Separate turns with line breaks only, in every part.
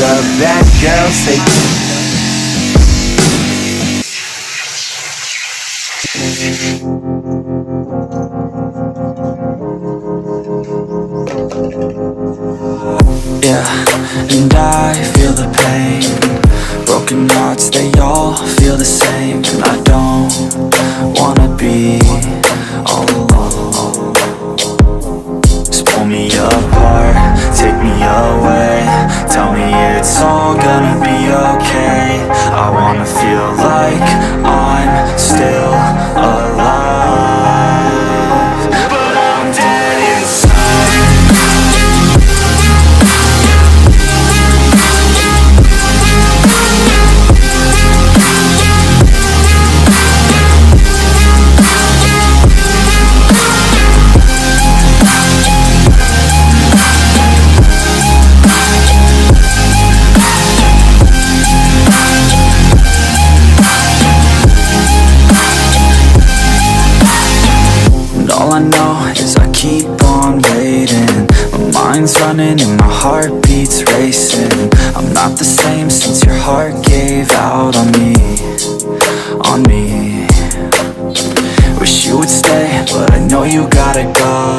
the bad girls, they
yeah, and I feel the pain. Broken hearts, they all feel the same. And I don't wanna be all alone. Just pull me apart, take me away. Tell me it's all gonna be okay. I wanna feel like I'm still alive, but I'm dead inside. All I know is I keep on waiting. My mind's running and my heart beats racing. I'm not the same since your heart gave out on me, on me. Wish you would stay, but I know you gotta go.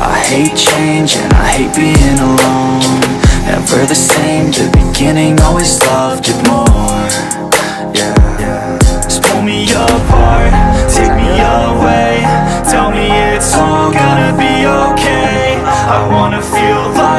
I hate change and I hate being alone. Never the same, the beginning, always loved it more. Yeah, just pull me apart, take me away. Tell me it's all gonna be okay. I wanna feel like